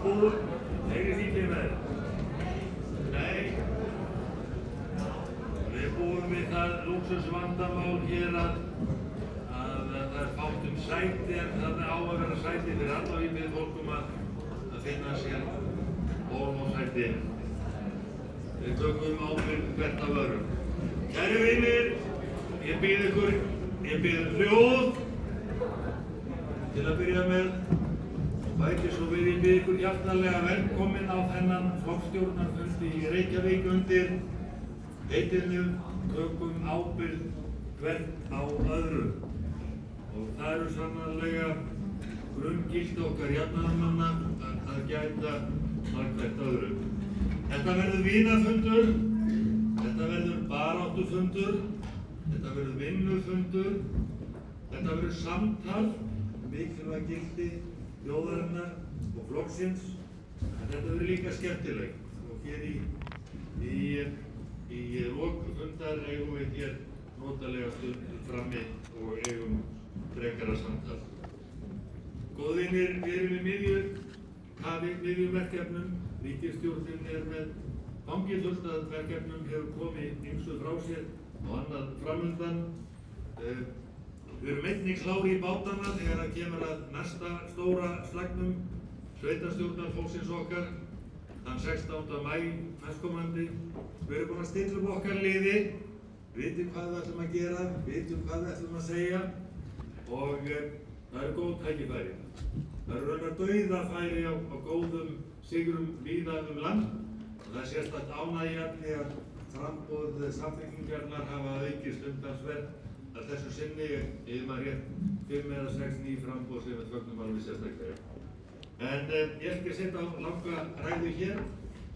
búinn, heyri þýtti með þér. Nei, við búum við það lúxusvandamál hér að það er fátt sæti en þarna á að vera sæti fyrir alla og ég bið fólkum að finna sér ból og sæti. Við tökum ábyrgð hvert af öðrum. Kæru vinir, ég bið hljóð til að byrja með. Bæti svo við ég bið ykkur hjartanlega velkomin á þennan flokksstjórnarfund í Reykjavík undir heitinu tökum ábyrgð hvert á öðru. Og það eru sannarlega grunngildi okkar jafnaðarmanna að gæta hvert öðru. Þetta verður vinafundur, þetta verður baráttufundur, þetta verður vinnufundur, þetta verður samtal, mikilvæg gildi þjóðarinnar og flokksins, en þetta verður líka skemmtilegt. Og hér í lokfundar eigum við hér notalega stund frammi og eigum frekara samtal. Góðvinir, við erum í miðjum verkefnum. Ríkisstjórnin með fangið fullt af verkefnum hefur komið ýmsu frá sér og annað framundan. Við erum einnig klári í bátana þegar það kemur að næsta stóra slagnum sveitarstjórnarfólksins okkar þann 16. maí næstkomandi. Við erum búin að stilla upp okkar liði, vitum hvað við ætlum að gera, vitum hvað við ætlum að segja og það eru góð tækifæri. Það eru raunar dauðafæri á góðum sigrum víða land og það er sérstakt ánægjuefni að framboð Samfylkingarinnar hafa aukist umtalsvert að þessu sinni yfir maður rétt 5 eða 6 ný framboð sem við fögnum alveg sérstaklega. En ég ætla ekki að setja á langa ræðu hér.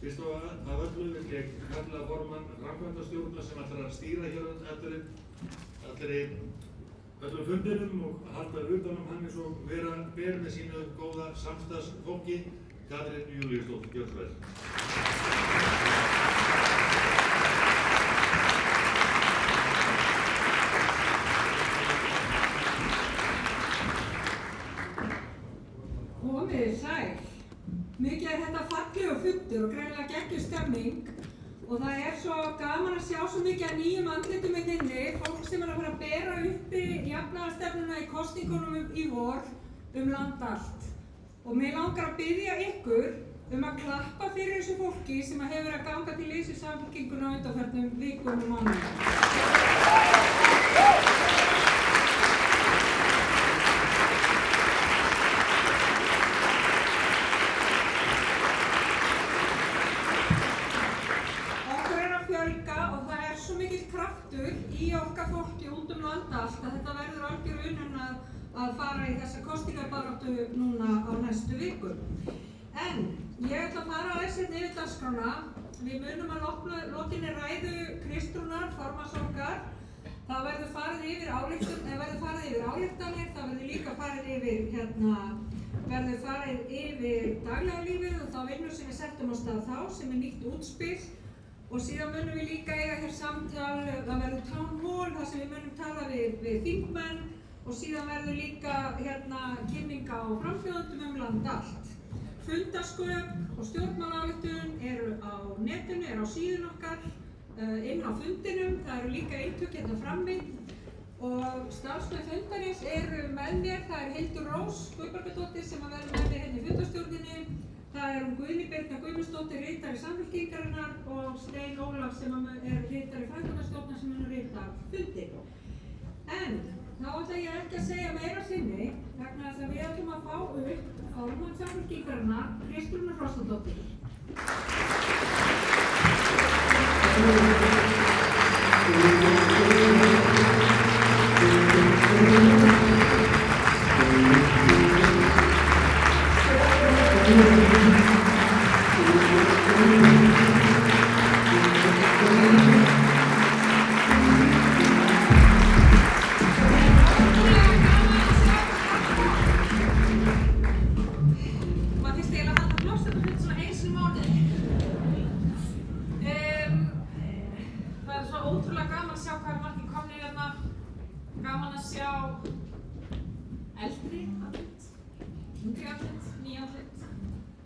Fyrst og af öllu vil ég kalla formann framkvæmdastjórnar sem ætlar að stýra hér öllum fundinum og halda utanum hann eins og vera ber með sínu góða samstarfsfólki. Katrín Júlíusdóttir, gjörðu svo vel. Komið sæl. Mikið er þetta fallegur fundur og greinilega geggjuð stemming og það er svo gaman að sjá svo mikið af nýjum andlitum inni, fólk sem er að fara að bera uppi jafnaðarstefnuna í kosningunum í vor land allt. Og mig langar að biðja ykkur að klappa fyrir þessu fólki sem hefur verið að ganga til liðs við Samfylkinguna á undanförnum vikum og mánuðum. Okkur er að fjölga og það er svo mikill kraftur í okkar fólki út land allt að þetta verður algjör unun að fara í þessa kosningabaráttu núna á næstu vikum. En ég ætla að fara aðeins yfir dagskrána. Við munum að lokinni ræðu Kristrúnar, formanns okkar. Það verður farið yfir ályktanir, það verður líka farið yfir daglega lífið og þá vinnu sem við settum á stað þá, sem nýtt útspil. Og síðan munum við líka eiga hér samtal, það verður town hall, þar sem við munum tala við þingmenn. Og síðan verður líka kynning á frambjóðendum land allt. Fundasköp og stjórnmálaályktun eru á netinu, eru á síðun okkar, inn á fundinum. Það eru líka eintök frammi. Og starfsmenn fundarins eru með mér. Það er Hildur Rós Guðbjargadóttir sem verður með mér í fundastjórninni. Það er Guðný Birna Guðmundsdóttir, ritari Samfylkingarinnar og Steinn Ólafs sem er ritari framkvæmdastjórnar sem munur rita fundinn. En þá ætla ég ekki að segja meira sinni vegna þess að við ætlum að fá upp formann Samfylkingarinnar, Kristrúnu Frostadóttur.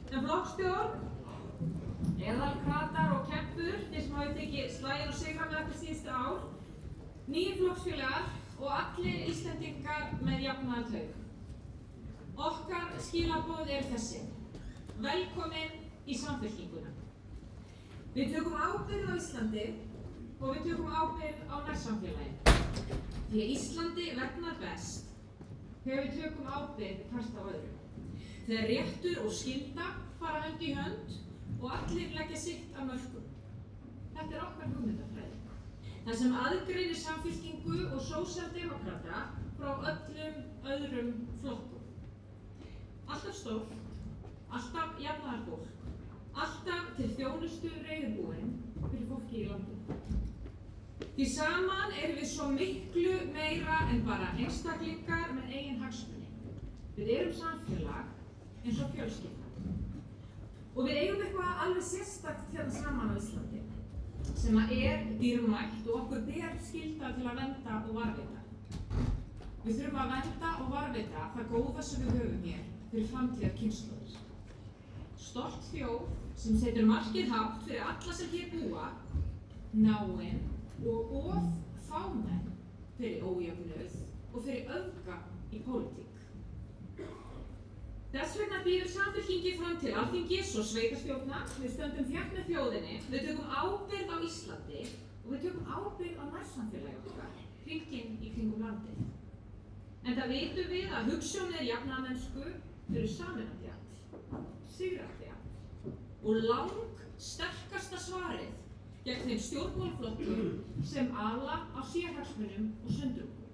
En flokkstjórn, eðalkratar og kempur, þeir sem hafi tekið slaginn og sigra með þetta síðustu ár, nýju flokksfélagar og allir Íslendingar með jafnaðan taug. Okkar skilaboð eru þessi: velkomin í Samfylkinguna. Við tökum ábyrgð á Íslandi og við tökum ábyrgð á nærsamfélaginu. Því að Íslandi vegnar best þegar við tökum ábyrgð hvert á öðru. Þegar réttur og skylda fara hönd í hönd og allir leggja sitt af mörkum. Þetta er okkar hugmyndafræði. Það sem aðgreinir Samfylkingu og sósíaldemókrata frá öllum öðrum flokkum. Alltaf stórt, alltaf jafnaðarfólk, alltaf til þjónustu reiðubúin fyrir fólki í landinu. Því saman erum við svo miklu meira en bara einstaklingar með eigin hagsmuni. Við erum samfélag eins og fjölskylda. Og við eigum eitthvað alveg sérstakt hérna saman á Íslandi, sem er dýrmætt og okkur ber skylda til að vernda og varðveita. Við þurfum að vernda og varðveita það góða sem við höfum hér fyrir framtíðar kynslóðir. Stolt þjóð sem setur markið hátt fyrir alla sem hér búa, náin og of fámenn fyrir ójöfnuð og fyrir öfga í pólitík. Þess vegna býður Samfylkingin fram til Alþingis og sveitarstjórna. Við stöndum þétt með þjóðinni, við tökum ábyrgð á Íslandi og við tökum ábyrgð á nærsamfélagi okkar, hringinn í kringum landið. Enda vitum við að hugsjónir jafnaðarmennsku eru sameinandi afl, sigrandi afl og langsterkasta svarið gegn þeim stjórnmálaflokkum sem ala á sérhagsmunum og sundrungum.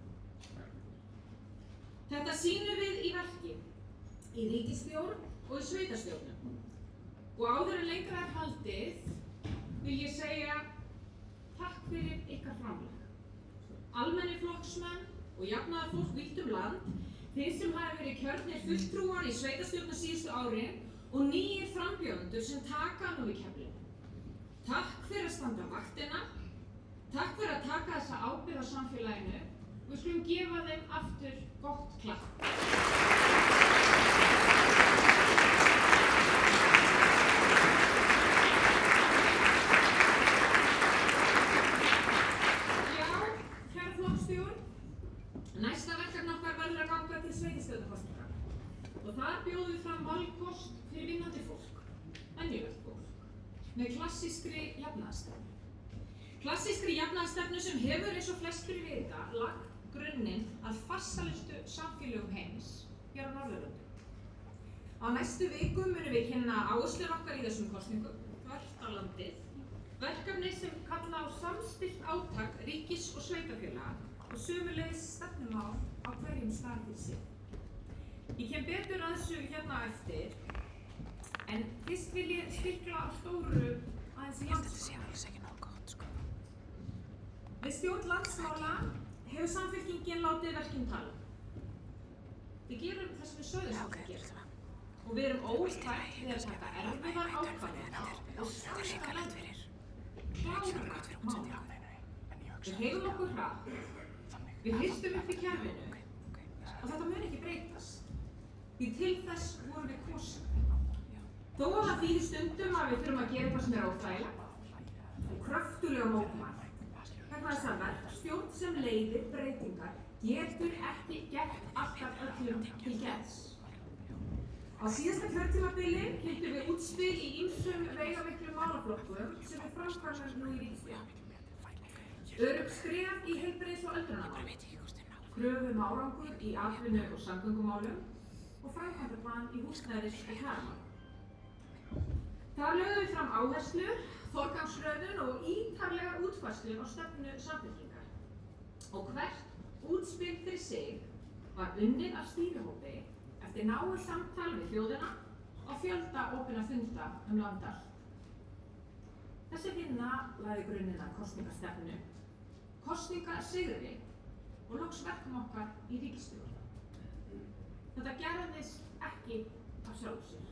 Þetta sýnum við í verki, í ríkisstjórn og í sveitarstjórnum. Og áður en lengra er haldið vil ég segja takk fyrir ykkar framlag. Almennir flokksmenn og jafnaðarfólk vítt um land, þeir sem hafa verið kjörnir fulltrúar í sveitarstjórnum síðustu árin og nýir frambjóðendur sem taka nú í keflinu. Takk fyrir að standa vaktina, takk fyrir að taka þessa ábyrgð á samfélaginu og við skulum gefa þeim aftur gott klapp. Næsta verkefni okkar verður að ganga til sveitarstjórnarkosninga og þar bjóðum við fram valkost fyrir vinnandi fólk, venjulegt fólk, með klassískri jafnaðarstefnu. Klassískri jafnaðarstefnu sem hefur eins og flestir vita lagt grunninn að farsælustu samfélögum heims hér á Norðurlöndum. Á næstu vikum munum við kynna áherslur okkar í þessum kosningum, þvert á landið, verkefni sem kalla á samstillt átak ríkis og sveitarfélaga og sömuleiðis stefnumál á hverjum stað fyrir sig. Ég kem betur að þessu hérna á eftir, en fyrst vil ég stikla á stóru aðeins í landsmála. Við stjórn landsmála hefur Samfylkingin látið verkin tala. Við gerum það sem við sögðum að gera og við erum óhætt við að taka erfiðar ákvarðanir og standa landið. Klára mála. Við hreyfum okkur hratt. Við hristum upp í kerfinu og þetta mun ekki breytast, því til þess vorum við kosin. Þó að það þýðir stundum að við þurfum að gera eitthvað sem er óþægilegt og kröftulega mótmælt, vegna þess að verkstjórn sem leiðir breytingar getur ekki gert alltaf öllum til geðs. Á síðasta kjörtímabili kynntum við útspil í ýmsum veigamiklum málaflokkum sem við framkvæmum nú í ríkisstjórn. Örugg skref í heilbrigðis- og öldrunarmálum, kröfum árangur í atvinnu- og samgöngumálum og framkvæmdaplan í húsnæðis- og kjaramálum. Þar lögðum við fram áherslur, forgangsröðun og ítarlegar útfærslur á stefnu Samfylkingar. Og hvert útspil fyrir sig var unnið af stýrihópi eftir náið samtal við þjóðina og fjölda opinna funda land allt. Þessi vinna lagði grunninn að kosningastefnu, kosningasigri og loks verkum okkar í ríkisstjórn. Þetta gerðist ekki af sjálfu sér.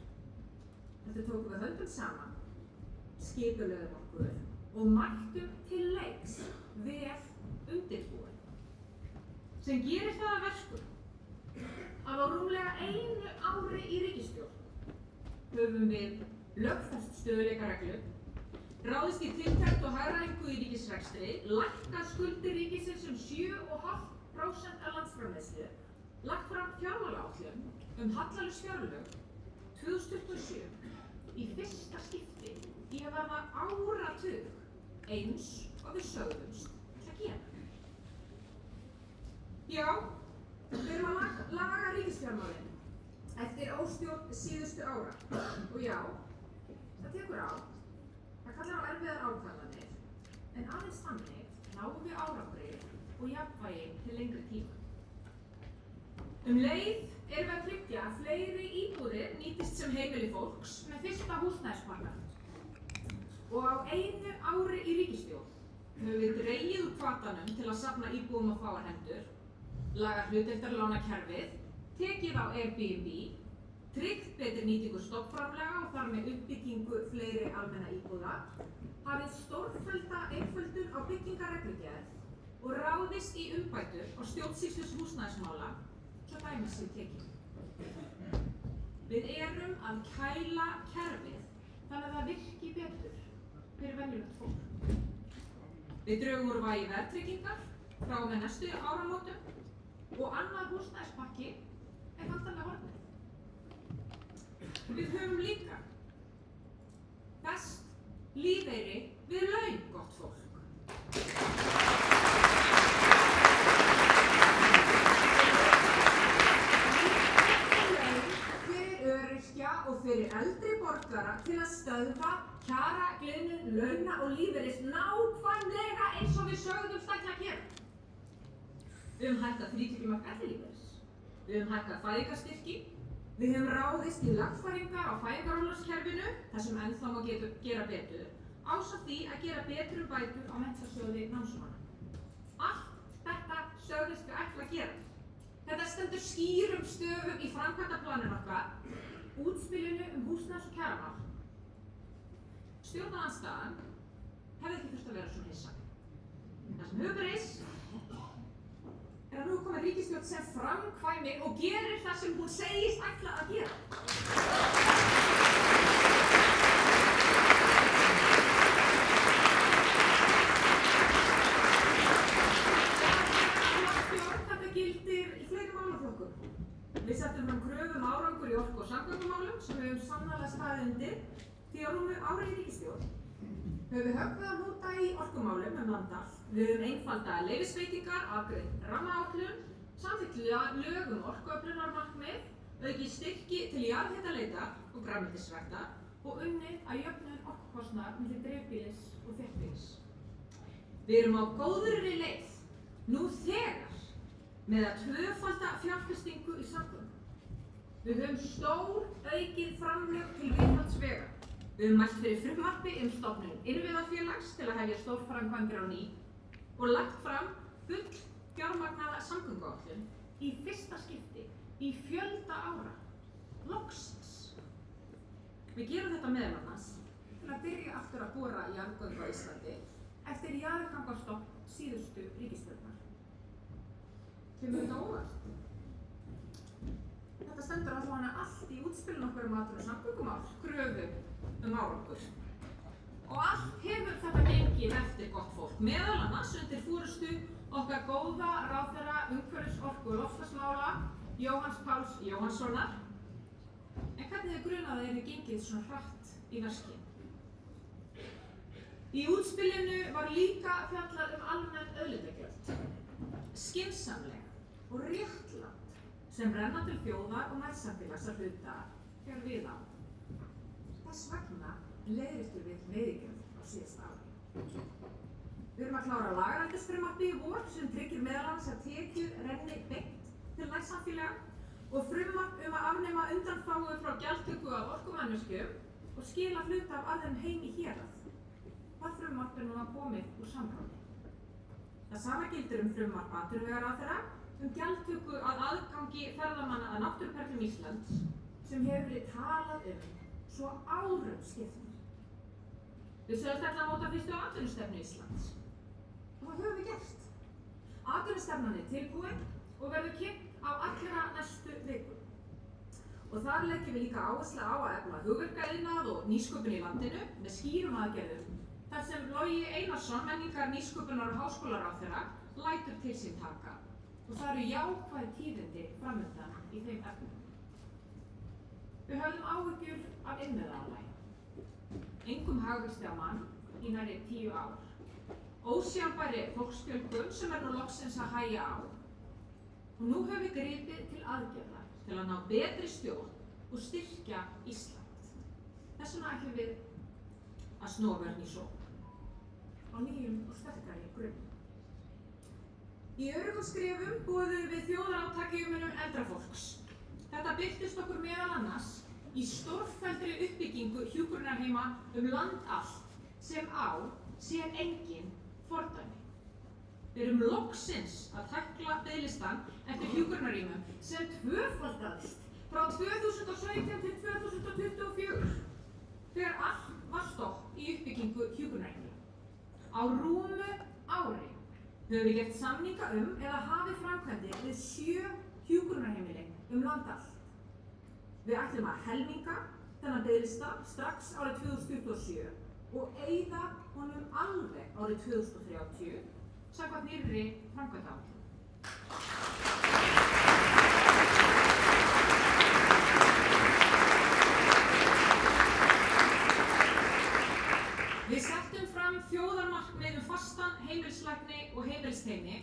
Þetta tókum við höndum saman, skipulögðum okkur og mættum til leiks vel undirbúin. Sem gerir það að verkum að á rúmlega 1 ári í ríkisstjórn höfum við lögfest stöðugleikareglu, ráðist í tiltekt og hagræðingu í ríkisrekstri, lækkað skuldir ríkisins 7,5% af landsframleiðslu, lagt fram fjármálaáætlun hallalaus fjárlög 2027 í fyrsta skipti í að verða áratug eins og við sögðumst til að gera. Já, við erum að laga ríkisfjármálin eftir óstjórn síðustu ára og já, það tekur á, það kallar á erfiðar ákvarðanir, en aðeins þannig náum við árangri og jafnvægi til lengri tíma. Leið erum við að tryggja að fleiri íbúðir nýtist sem heimili fólks með fyrsta húsnæðispakkann. Og á einu ári í ríkisstjórn höfum við dregið úr hvatanum til að safna íbúðum á fáar hendur, laga hlutdeildarlánakerfið, tekið á Airbnb, tryggt betri nýtingu stofnframlaga og þar með uppbyggingu fleiri almenna íbúða, hafið stórfellda einföldun á byggingarreglugerð og ráðist í umbætur á stjórnsýslu húsnæðismála, svo dæmi sé tekið. Við erum að kæla kerfið þannig að það virki betur fyrir venjulegt fólk. Við drögum úr vægi verðtryggingar frá og með næstu áramótum og annar húsnæðispakki er væntanlega horfið. Við höfum líka fest lífeyri við laun, gott fólk. Fyrir öryrkja og fyrir eldri borgara til að stöðva kjaragliðnun launa og lífeyris nákvæmlega eins og við sögðumst ætla að gera. Við höfum hækkað frítekjumark ellilífeyris, við höfum hækkað fæðingarstyrki, við höfum ráðist í lagfæringar á fæðingarorlofskerfinu, þar sem ennþá má gera betur, ásamt því að gera betri bætur á Menntasjóði námsmanna. Allt þetta sögðumst við ætla að gera. Þetta stendur skýrum stöfum í framkvæmdaplaninu okkar, útspilinu húsnæðis- og kjaramál. Stjórnarandstaðan hefði ekki þurft að vera svona hissa. Það sem hefur breyst er að nú er komin ríkisstjórn sem framkvæmir og gerir það sem hún segist ætla að gera. Þetta gildir í fleiri málaflokkum. Við settum fram kröfu árangur í orku- og samgöngumálum sem við höfum sannarlega staðið undir því á rúmu ári í ríkisstjórn. Höfum við höggvið að hnúta í orkumálum land allt. Við höfum einfaldað leyfisveitingar, afgreitt rammaáætlun, samþykkt lög orkuöflunarmarkmið, aukið styrki til jarðhitaleitar og grænmetisræktar og unnið að jöfnun orkukostnaðar milli dreifbýlis og þéttbýlis. Við erum á góðri leið nú þegar með að tvöfalda fjárfestingu í samgöngum. Við höfum stór aukið framlög til viðhaldsvega. Við höfum mælt fyrir frumvarpi stofnun innviðafélags til að hefja stórframkvæmdir á ný og lagt fram full fjármagnaða samgönguáætlun í fyrsta skipti í fjölda ára. Loksins. Við gerum þetta meðal annars til að byrja aftur að bora jarðgöng á Íslandi eftir jarðgangastopp síðustu ríkisstjórnar. Kemur þetta óvart? Þetta stendur allavega allt í útspilinu okkar atvinnu- og samgöngumál, kröfu árangur. Og allt hefur þetta gengið eftir, gott fólk, meðal annars undir forystu okkar góða ráðherra umhverfis-, orku- og loftslagsmála, Jóhanns Páls Jóhannssonar. En hvernig er grunað að það yrði gengið svona hratt í verki? Í útspilinu var líka fjallað almenn auðlindagjöld, skynsamleg og réttlátt, sem renna til þjóðar og nærsamfélags að hluta þegar við á. Þess vegna leiðréttum við veiðigjöld á síðasta ári. Við erum að klára lagareldisfrumvarpið í vor sem tryggir meðal annars að tekjur renni beint til nærsamfélaga og frumvarp að afnema undanþágu frá gjaldtöku af orkumannvirkjum og skila hluta af arðinum heim í hérað. Það frumvarp er núna komið úr samráði. Það sama gildir frumvarp atvinnuvegaráðherra gjaldtöku að aðgangi ferðamanna að náttúruperlum Íslands sem hefur verið talað svo árum skiptir. Við sögðumst ætla að móta fyrstu atvinnustefnu Íslands. Og það höfum við gert. Atvinnustefnan er tilbúin og verður kynnt á allra næstu vikum. Og þar leggjum við líka áherslu á að efla hugverkaiðnað og nýsköpun í landinu með skýrum aðgerðum, þar sem Logi Einarsson, menningar, nýsköpunar og háskólaráðherra, lætur til sín taka. Og það eru jákvæð tíðindi framundan í þeim efnum. Við höfðum áhyggjur af innviðaálagi. Engum hagvexti á mann í nærri 10 ár. Ósjálfbærri fólksfjölgun sem nú loksins að hægja á. Og nú höfum við gripið til aðgerða til að ná betri stjórn og styrkja Ísland. Þess vegna ætlum við að snúa vörn í sókn á nýjum og sterkari grunni. Í öruggum skrefum boðum við þjóðarátak í umönnun eldra fólks. Þetta birtist okkur meðal annars í stórfelldri uppbyggingu hjúkrunarheima land allt sem sér engin fordæmi. Við erum loksins að tækla biðlistan eftir hjúkrunarrýmum sem tvöfaldaðist frá 2017 til 2024 þegar allt var stopp í uppbyggingu hjúkrunarheimila. Á rúmu ári höfum við gert samninga eða hafið framkvæmdir við 7 hjúkrunarheimili land allt. Við ætlum að helminga þennan biðlista strax árið 2027 og eyða honum alveg árið 2030 samkvæmt nýrri framkvæmdaáætlun. Við settum fram þjóðarmarkmið fastan heimilislækni og heimilisteymi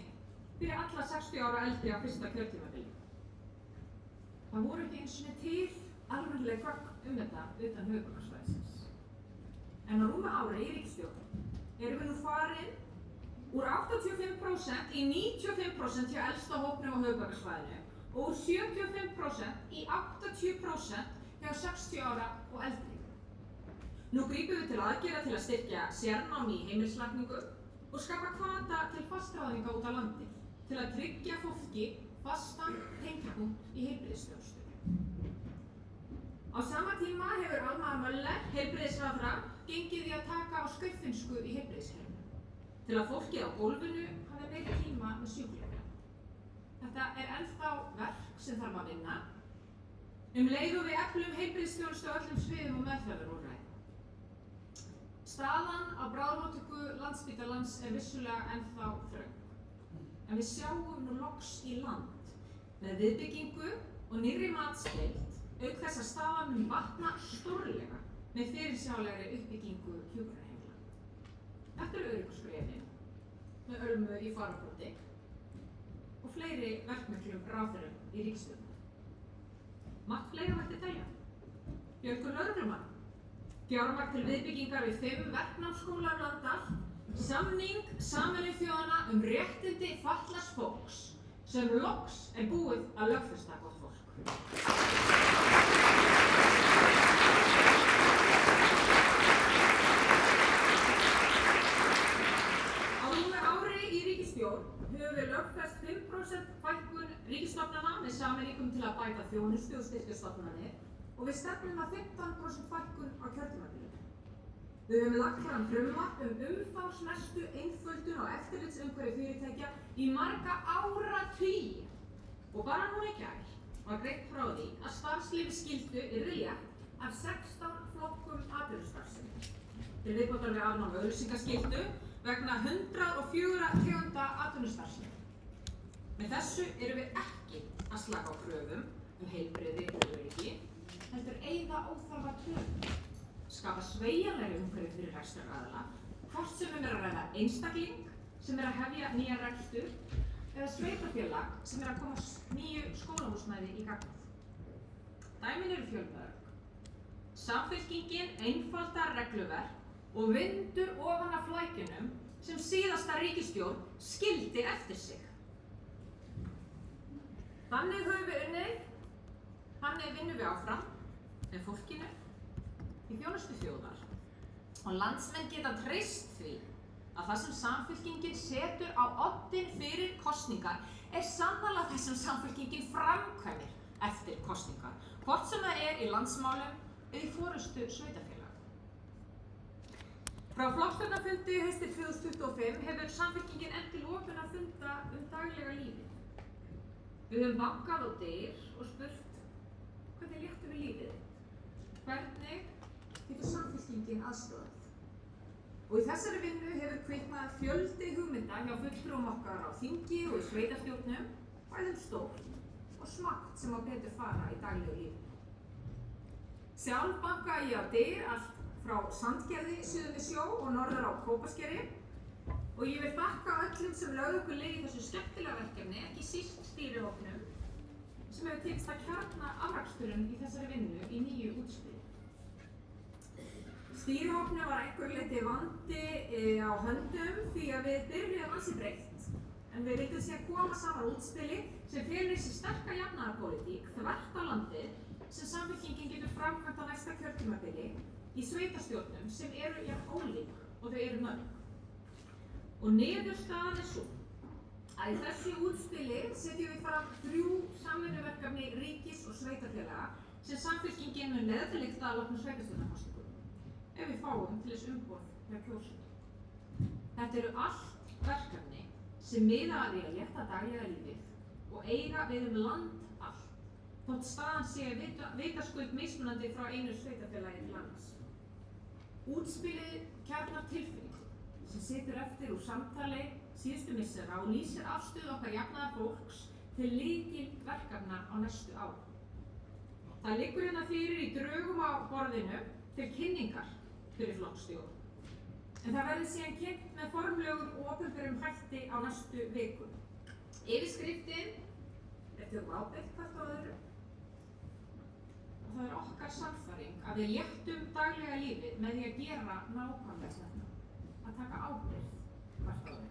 fyrir alla 60 ára eldri á fyrsta kjörtímabili. Það voru ekki einu sinni til almennileg gögn þetta utan höfuðborgarsvæðisins. En á rúmu ári í ríkisstjórn erum við nú farin úr 85% í 95% hjá elsta hópnum á höfuðborgarsvæðinu og úr 75% í 80% hjá 60 ára og eldri. Nú grípum við til aðgerða til að styrkja sérnám í heimilislækningu og skapa hvata til fastráðninga út á landi til að tryggja fólki fastan tengpunkt í heilbrigðisþjónustu. Á sama tíma hefur Alma Möller, heilbrigðisráðherra, gengið í að taka á skautfinsku í heilbrigðiskerfinu til að fólkið á gólfinu hafi meiri tíma með sjúklega. Þetta er ennþá verk sem þarf að vinna leið og við eflum heilbrigðisþjónustu á öllum sviðum og meðferðarúrræðum. Staðan á bráðamóttöku Landspítalans er vissulega ennþá þröng, en við sjáum nú loks í land með viðbyggingu og nýrri matsdeild auk þess að staðan mun batna stórlega með fyrirsjáanlegri uppbyggingu hjúkrunarheimila. Þetta eru öryggisskrefin með ölmu í fararbroddi og fleiri verkmiklum ráðherrum í ríkisstjórninni. Margt fleira mætti telja. Fjölgun lögreglumanna, fjármagn til viðbyggingar við 5 verknámsskóla land allt, samning Sameinuðu þjóðanna réttindi fatlaðs fólks sem loks er búið að lögfesta gott fólk. Á rúmu ári í ríkisstjórn höfum við lögfest 5% fækkun ríkisstofnana með sameiningum til að bæta þjónustu og styrkja stofnanir og við stefnum að 15% fækkun á kjörtímabilinu. Við höfum lagt fram frumvarp umfangsmestu einföldun á eftirlitsumhverfi fyrirtækja í marga áratugi og bara núna í gær var greint frá því að starfsleyfisskyldu yrði létt af 16 flokkum atvinnustarfsemi til viðbótar við afnám auglýsingaskyldu vegna 104 tegunda atvinnustarfsemi. Með þessu erum við ekki að slaka á kröfum heilbrigði og öryggi, heldur eyða óþarfa töfum, skapa sveigjanlegri umhverfi fyrir rekstraraðila, hvort sem er að ræða einstakling sem er að hefja nýjan rekstur eða sveitarfélag sem er að koma nýju skólahúsnæði í gagnið. Dæmin eru fjölmörg. Samfylkingin einfaldar regluverk og vindur ofan af flækjunum sem síðasta ríkisstjórn skildi eftir sig. Þannig höfum við unnið, þannig vinnum við áfram með fólkinu í þjónustu þjóðar og landsmenn geta treyst því að það sem Samfylkingin setur á oddinn fyrir kosningar er sannarlega það sem Samfylkingin framkvæmir eftir kosningar, hvort sem það er í landsmálum eða í forystu sveitarfélaga. Frá flokksstjórnarfundi haustið 2025 hefur Samfylkingin efnt til opinna funda daglega lífið. Við höfum bankað á dyr og spurt Hvernig léttum við lífið þitt? Hvernig getur Samfylkingin aðstoðað? Og í þessari vinnu hefur kviknað fjöldi hugmynda hjá fulltrúum okkar á þingi og í sveitarstjórnum, bæði stórt og smátt sem á betur fara í daglegu lífi. Sjálf banka ég á dyr allt frá Sandgerði suður við sjó og norður á Kópaskeri og ég vil þakka öllum sem lögðu okkur leið í þessu skemmtilega verkefni, ekki síst stýrihópnum, sem hefur tekist að kjarna afraksturinn í þessari vinnu í nýju útspili. Stýrihópnum var einhverju leyti vandi á höndum því að við byrjuðum ansi breytt, en við vildum síðan koma saman útspili sem felur í sér sterka jafnaðarpólitík þvert á landið sem Samfylkingin getur framkvæmt á næsta kjörtímabili í sveitarstjórnum sem eru jafn ólík og þau eru mörg. Og niðurstaðan sú að í þessu útspili setjum við fram 3 samvinnuverkefni ríkis og sveitarfélaga sem Samfylkingin mun leiða til lykta að loknum sveitarstjórnarkosningum ef við fáum til þess umboð hjá kjósendum. Þetta eru allt verkefni sem miða að því að létta daglega lífið og eiga við land allt, þótt staðan sé vitaskuld mismunandi frá einu sveitarfélagi til annars. Útspilið kjarnar tilfinningu sem situr eftir úr samtali síðustu missera og lýsir afstöðu okkar jafnaðarfólks til lykilverkefna á næstu árum. Það liggur hérna fyrir í drögum á borðinu til kynningar fyrir flokksstjórn. En það verður síðan kynnt með formlegum og opinberum hætti á næstu vikum. Yfirskriftin er tökum ábyrgð hvert á öðru. Og það er okkar sannfæring að við léttum daglega lífið með því að gera nákvæmlega þetta, að taka ábyrgð hvert á öðru.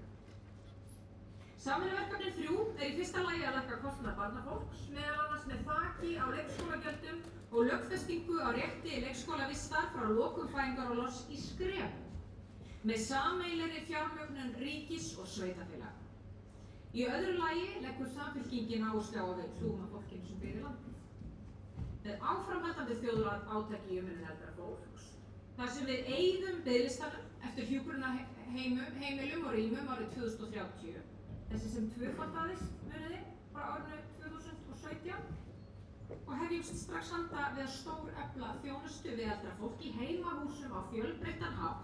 Samvinnuverkefni 3 er í fyrsta lagi að lækka kostnað barnafólks, meðal annars með þaki á leikskólagjöldum og lögfestingu á rétti leikskólavistar frá lokum fæðingarorlofs í skrefum, með sameiginlegri fjármögnun ríkis og sveitarfélaga. Í öðru lagi leggur Samfylkingin áherslu á að við hlúum að fólkinu sem býr í landinu. Með áframhaldandi þjóðarátaki í umönnun eldra fólks, þar sem við eyðum biðlistanum eftir hjúkrunarheimilum og rýmum árið 2030, þessi sem tvöfaldaðist muniði frá árinu 2017, og hefjumst strax handa við að stórefla þjónustu við eldra fólk í heimahúsum á fjölbreyttan hátt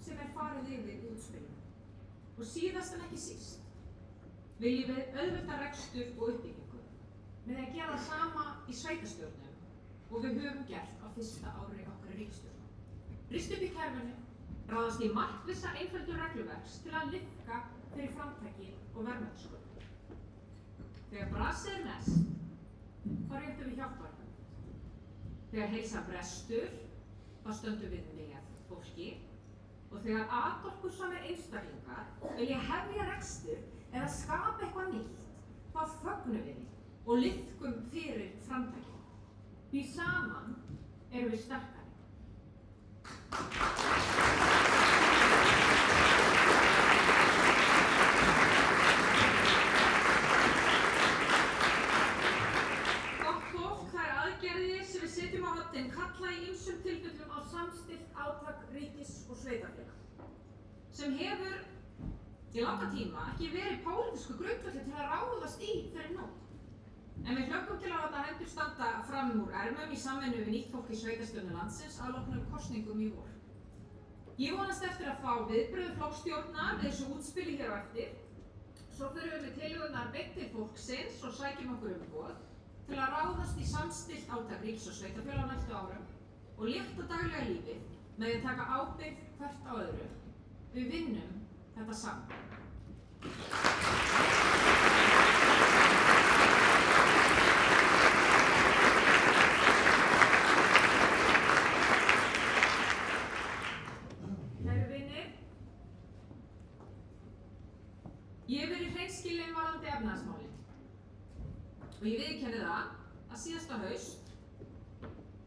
sem er farið yfir útspilinu. Og síðast en ekki síst viljum við auðvelda rekstur og uppbyggingu með að gera það sama í sveitarstjórnum og við höfum gert á fyrsta ári okkar ríkisstjórnar. Rista upp í kerfinu, ráðast í markvissa einföldun regluverks til að liðka fyrir framtaki og verðmætasköpun. Þegar brasið er mest, þá réttum við hjálparhönd. Þegar heilsa brestur, þá stöndum við með fólki. Og þegar atorkusamir einstaklingar vilja hefja rekstur eða skapa eitthvað nýtt, þá fögnum við því og liðkum fyrir framtaki. Því saman erum við sterkari. Gott fólk, það er aðgerðir sem við setjum á oddinn kalla í ýmsum tilfellum á samstillt átak ríkis og sveitarfélaga, sem hefur í langa tíma ekki verið pólitísku grundvöllur til að ráðast í fyrir nú. En við hlökkum til að láta hendur standa fram úr ermum í samvinnu við nýtt fólk í sveitarstjórnum landsins að loknum kosningum í vor. Ég vonast eftir að fá viðbrögð flokksstjórnar við þessu útspili hér á eftir. Svo förum við með tillögurnar beint til fólksins og sækjum okkur umboð til að ráðast í samstillt átak ríkis og sveitarfélaga á næstu árum og létta daglega lífið með að taka ábyrgð hvert á öðru. Við vinnum þetta saman. Kæru vinir, ég hef verið hreinskilin varðandi efnahagsmálin og ég viðurkenni það að síðasta haust,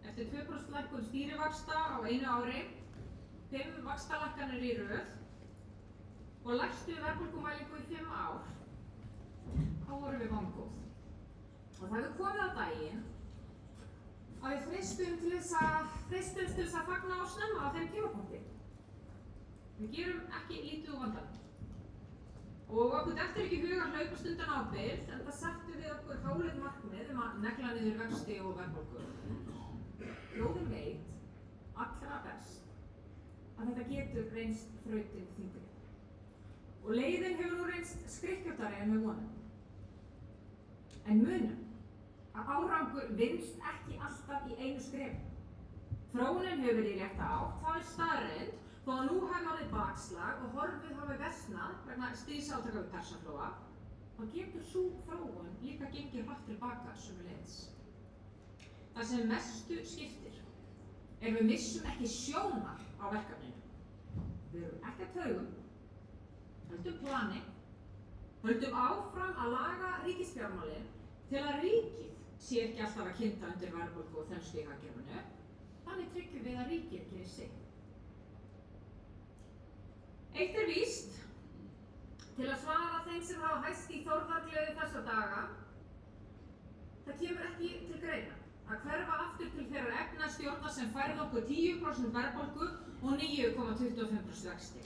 eftir 2% lækkun stýrivaxta á einu ári, 5 vaxtalækkanir í röð og lægstu verðbólgumælingu í 5 ár, þá vorum við vongóð. Og það hefur komið á daginn að við freistumst til þess að fagna á snemma á þeim tímapunkti. Við gerum ekki lítið úr vandanum. Og okkur dettur ekki í hug að hlaupast undan ábyrgð, en það settum við okkur háleit markmið að negla niður vexti og verðbólgu. Þjóðin veit allra best að þetta getur reynst þrautin þyngri. Og leiðin hefur nú reynst skrykkjóttari en við vonum. En munum að árangur vinnst ekki alltaf í einu skrefi. Þróunin hefur verið í rétta átt, það staðreynd, þó að nú hafi orðið bakslag og horfið hafi versnað vegna stríðsátaka við Persaflóa, þá getur sú þróun líka gengið hratt tilbaka sömuleiðis. Það sem mestu skiptir er við missum ekki sjónar á verkefninu. Við erum ekki að taugum, höldum plani, höldum áfram að laga ríkisfjármálin til að ríkið sé ekki alltaf að kynda undir verðbólgu og þenslu í hagkerfinu. Þannig tryggjum við að ríkið gerir sig. Eitt er víst, til að svara þeim sem hafa hæst í þórðargleði þessa daga, það kemur ekki til greina að hverfa aftur til þeirra efnahagsstjórna sem færði okkur 10% verðbólgu og 9,25% vexti.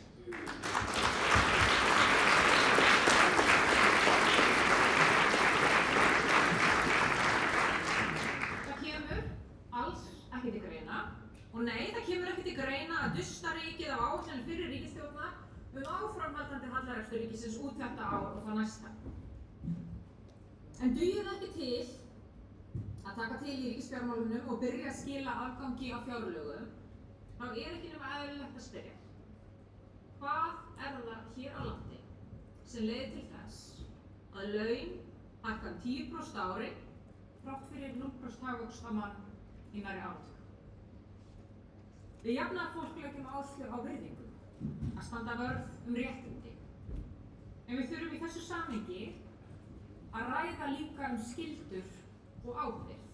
Það kemur alls ekki til greina, og nei, það kemur ekki til greina að dusta ríkið af áætlunum fyrir ríkisstjórna áframhaldandi hallarekstur ríkisins út þetta ár og það næsta. En dugir það ekki til að taka til í ríkisfjármálunum og byrja að skila afgangi á fjárlögum, þá er ekki nema eðlilegt að spyrja. Hvað er það hér á landi sem leiðir til þess að laun hækka 10% á ári þrátt fyrir 0% hagvöxt á mann í nærri áratug? Við jafnaðarfólk leggjum áherslu á virðingu, að standa vörð réttindi. En við þurfum í þessu samhengi að ræða líka skyldur og ábyrgð.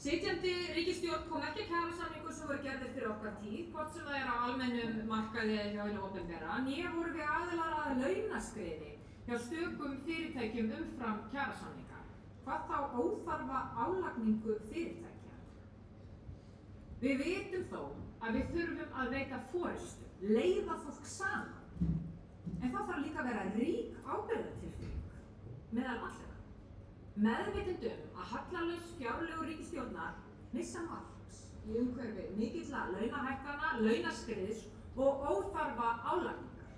Sitjandi ríkisstjórn kom ekki að kjarasamningum sem voru gerðir fyrir okkar tíð, hvort sem það er á almennum markaði eða hjá hinu opinbera, né voru við aðilar að launaskriði hjá stökum fyrirtækjum umfram kjarasamninga. Hvað þá óþarfa álagningu fyrirtækja? Við vitum þó að við þurfum að veita forystu, leiða fólk saman. En það þarf líka að vera rík ábyrgðartilfinning meðal allra. Meðvitund að hallalaus fjárlög ríkisstjórnar missa marks í umhverfi mikilla launahækkana, launaskriðs og óþarfa álagningar.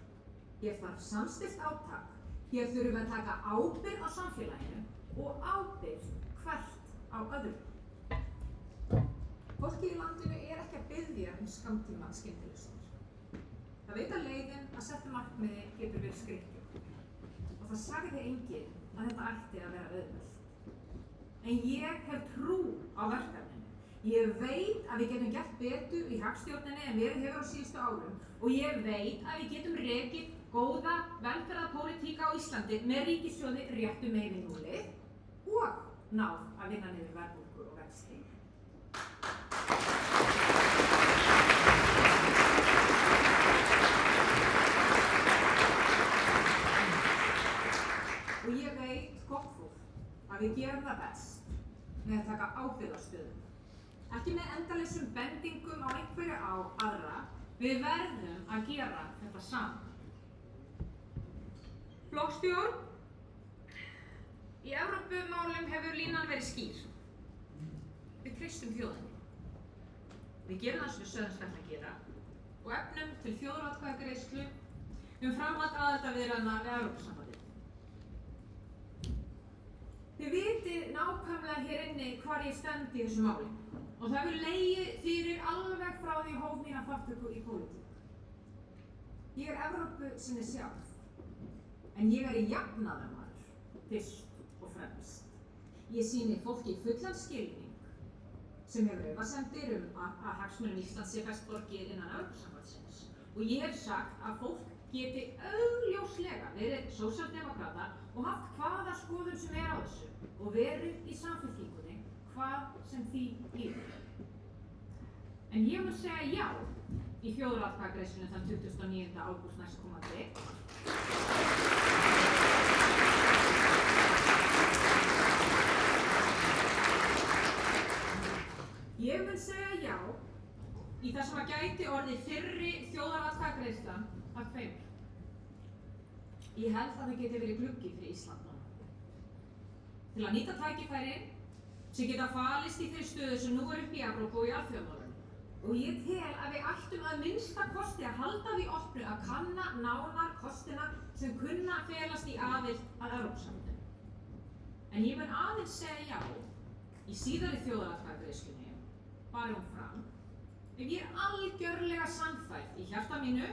Hér þarf samstillt átak, hér þurfum við að taka ábyrgð á samfélaginu og ábyrgð hvert á öðru. Fólkið í landinu er ekki að biðja skammtíma skyndilausnir. Það veit að leiðin að setja markmiði getur verið skrykkjótt. Og það sagði enginn að þetta ætti að vera auðvelt. En ég hef trú á verkefninu. Ég veit að við getum gert betur í hagstjórninni en verið hefur á síðustu árum. Og ég veit að við getum rekið góða velferðarpólitík á Íslandi með ríkissjóði réttu megin við núllið og náð að vinna niður verðbólgu og vexti. Og ég veit, gott fólk, að við gerum það best með að taka ábyrgð á stöðuna. Ekki með endalausum bendingum á einhverju á aðra, við verðum að gera þetta saman. Flokksstjórn. Í Evrópumálum hefur línan verið skýr. Við treystum þjóðinni. Við gerum það sem við sögðumst ætla að gera og efnum til þjóðaratkvæðagreiðslu framhald aðildarviðræðna við Evrópusambandið. Þið vitið nákvæmlega hér inni hvar ég stend í þessu máli og það hefur legið fyrir alveg frá því hóf mína þátttöku í pólitík. Ég er Evrópusinni sjálf, en ég er jafnaðarmaður, fyrst og fremst. Ég sýni fólki fullan skilning sem hefur efasemdir að hagsmunum Íslands sé best borgið innan Evrópusambandsins. Og ég hef sagt að fólk geti augljóslega verið sósíaldemókratar og haft hvaða skoðun sem er á þessu og verið í Samfylkingunni hvað sem því líður. En ég mun segja já í þjóðaratkvæðagreiðslunni þann 29. ágúst næstkomandi. Ég mun segja já í það sem að gæti orðið fyrri þjóðaratkvæðagreiðslan af tveimur. Ég held að það geti verið gluggi fyrir Ísland núna. Til að nýta tækifærin sem geta falist í þeirri stöðu sem nú uppi í Evrópu og í alþjóðamálum. Og ég tel að við ættum að minnsta kosti að halda því opnu að kanna nánar kostina sem kunna að felast í aðild að Evrópusambandinu. En ég mun aðeins segja já í síðari þjóðaratkvæðagreiðslunni, fari hún fram, ef ég algjörlega sannfærð í hjarta mínu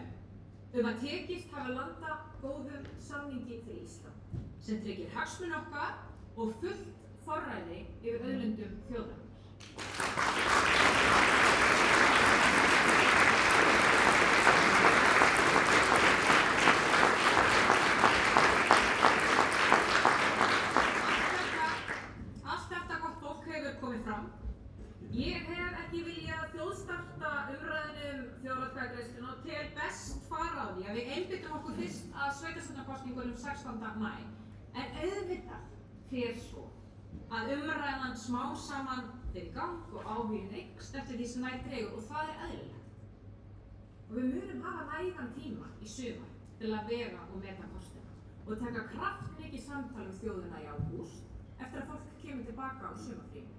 að tekist hafi landa góðum samningi fyrir Ísland sem tryggir hagsmuni okkar og fullt forræði yfir auðlindum þjóðarinnar. Allt þetta gott fólk hefur komið fram. Ég hef ekki viljað þjóðstarta umræðinu þjóðaratkvæðagreiðsluna og tel best fara á því að við einbyttum okkur fyrst að sveitarstjórnarkosningunum 16. maí. En auðvitað fer svo að umræðan smám saman fer í gang og áhuginn eykst eftir því sem nær dregur og það eðlilegt. Og við munum hafa nægan tíma í sumar til að vega og meta kostina og taka kraftmikið samtal þjóðina í ágúst eftir að fólk kemur tilbaka á sumarfríinu.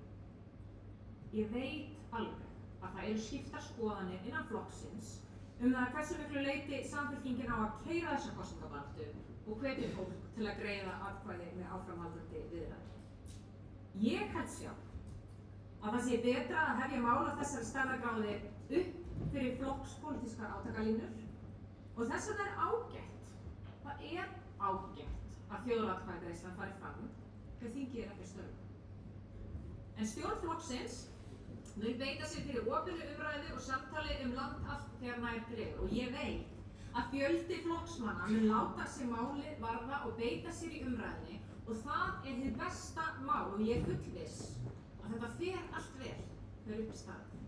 Ég veit alveg að það eru skiptar skoðanir innan flokksins það hversu miklu leyti Samfylkingin á að keyra þessa kosningabaráttu og hvetur fólk til að greiða atkvæði með áframhaldandi viðræður. Ég held sjálf að það sé betra að hefja mál af þessari stærðargráðu upp fyrir flokkspólitískar átakalínur og þess vegna er ágætt, það er ágætt að þjóðaratkvæðagreiðslan fari fram þegar þingið ekki störfum. En stjórn flokksins mun beita sér fyrir opinni umræðu og samtali land allt þegar nær dregur og ég veit að fjöldi flokksmanna mun láta sig málið varða og beita sér í umræðunni og það er hið besta mál og ég er fullviss að þetta fer allt vel þegar upp í staðinn.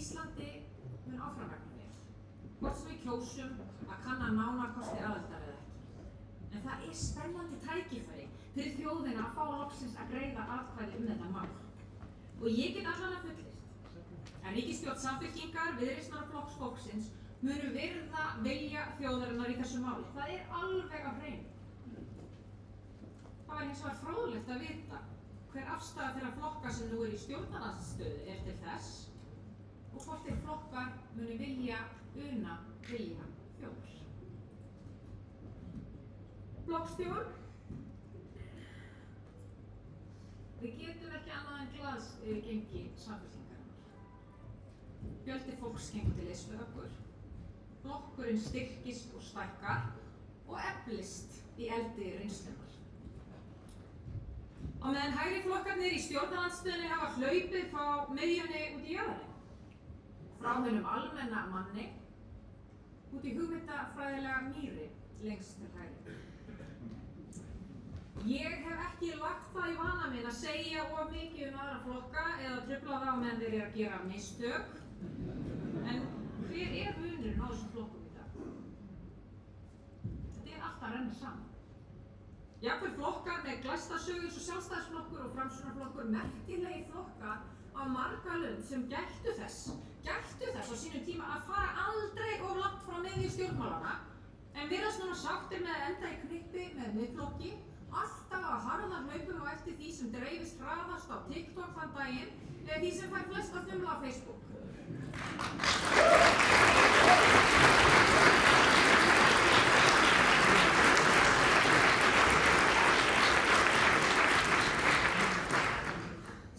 Íslandi mun áfram vegna vel, hvort sem við kjósum að kanna nánar kosti aðildar eða ekki. En það er spennandi tækifæri fyrir þjóðina að fá loksins að greiða atkvæði þetta mál. Og ég get allan að fullyrt að ríkisstjórn Samfylkingar, Viðreisnar og Flokks fólksins munu virða vilja þjóðarinnar í þessu máli. Það er alveg á hreinu. Það var hins vegar fróðlegt að vita hver afstaða þeirra flokka sem nú í stjórnarandstöðu er til þess og hvort þeir flokkar muni vilja una vilja þjóðar. Flokkstjórn. Við getum ekki annað en glaðs gengi Samfylkingarinnar. Fjöldi fólks gengur til liðs með okkur. Flokkurinn styrkist og stækkar og eflist í eldi reynslunnar. Á meðan hægri flokkarnir í stjórnarandstöðunni hafa hlaupið frá miðjunni út í jörðinni. Frá hinum almenna manni út í hugmyndafræðilega mýri lengst til hægri. Ég hef ekki lagt það í vana minn að segja of mikið aðra flokka eða trufla þá meðan þeir eru að gera mistök. En hver er munurinn á þessum flokkum í dag? Þetta er allt að renna saman. Jafnvel flokkar með glæsta sögu eins og Sjálfstæðisflokkur og Framsóknarflokkur, merkilegi flokkar á marga lönd sem gættu þess á sínum tíma að fara aldrei of langt frá miðju stjórnmálanna en virðast núna sáttir með að enda í knippi með Miðflokki, alltaf á harða hlaupum á eftir því sem dreifist hraðast á TikTok þann daginn eða því sem fær flest að þumla á Facebook.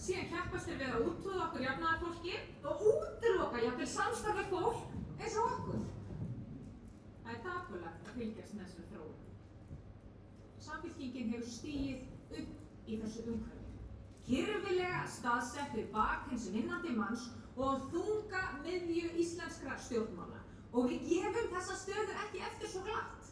Síðan keppast þeir við að útúða okkur jafnaðarfólki og útiloka jafnvel samstarfið fólk eins og okkur. Það er dapurlegt að fylgjast með þessari þróun. Samfylkingin hefur stigið upp í þessu umhverfi. Kyrfilega staðsett við bak hins vinnandi manns og þunga miðju íslenskra stjórnmála. Og við gefum þessa stöðu ekki eftir svo glatt.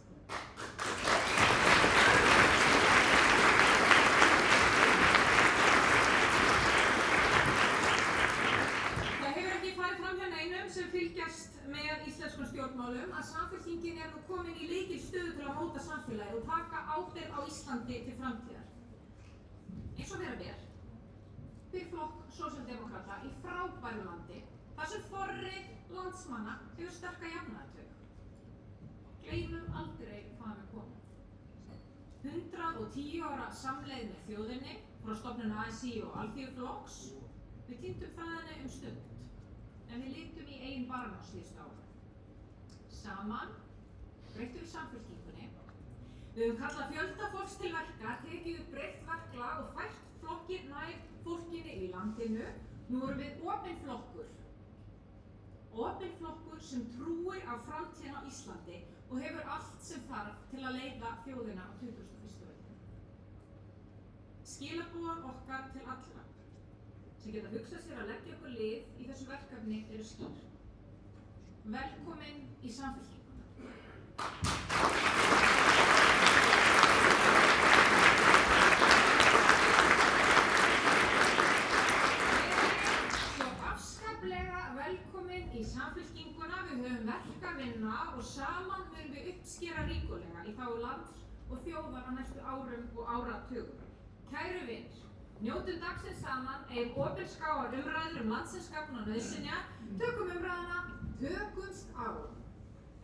Það hefur ekki farið fram hjá neinum sem fylgjast með íslenskum stjórnmálum að Samfylkingin er nú komin í lykilstöðu til að móta samfélagið og taka ábyrgð á Íslandi til framtíðar. Eins og vera ber. Fyrir flokk sósíaldemókrata í frábæru landi þar sem þorri landsmanna hefur sterka jafnaðartök. Gleymum aldrei hvaðan við komum. 110 ára samleið með þjóðinni frá stofnun ASÍ og Alþýðuflokks. Við týndum fræðinni stund, en við litum í eigin barm á síðustu árum. Saman breyttum við Samfylkingunni. Við höfum kallað fjölda fólks til verka, tekið upp breytt verklag og fært flokkinn nær fólkinu í landinu. Nú erum við opinn flokkur sem trúir á framtíðina á Íslandi og hefur allt sem þarf til að leiða þjóðina á 21. öldinni. Skilaboð okkar til allra sem geta hugsað sér að leggja okkur lið í þessu verkefni eru skýr. Velkomin í Samfylkinguna. Velkomin í Samfylkinguna, við höfum verk að vinna og saman munum við uppskera ríkulega í þágu lands og þjóðar á næstu árum og áratugum. Kæru vinir, njótum dagsins saman, eigum opinskáar umræður landsins gagn og nauðsynja, tökum umræðuna, tökumst á,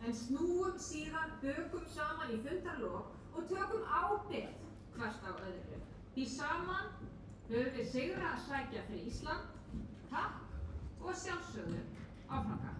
en snúum síðan bökum saman í fundarlok og tökum ábyrgð hvert á öðru. Því saman höfum við sigra að sækja fyrir Ísland. Takk og sjálfsögðu áfram gakk.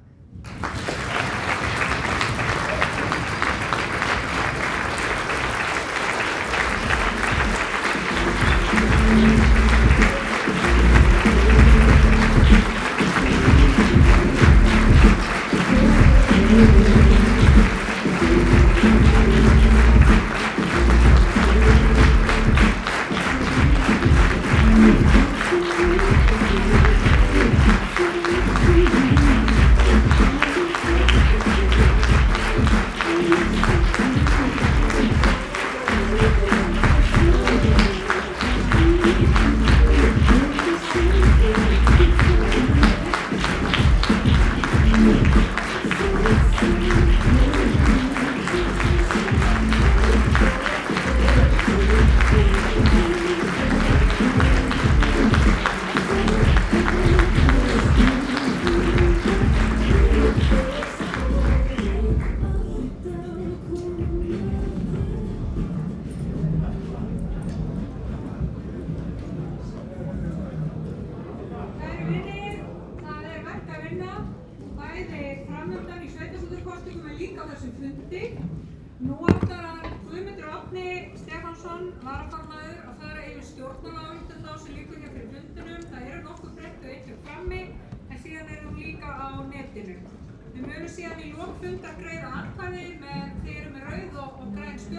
Nú ætlar að Guðmundur Árni Stefánsson, varaformaður, að fara yfir stjórnmálaályktun þá sem liggur hér fyrir fundinum. Það eru nokkuð breytt og eitt frammi, en síðan er hún líka á netinu. Við munum síðan í lok fundar greiða atkvæði þegar með rauð og græn spjöld.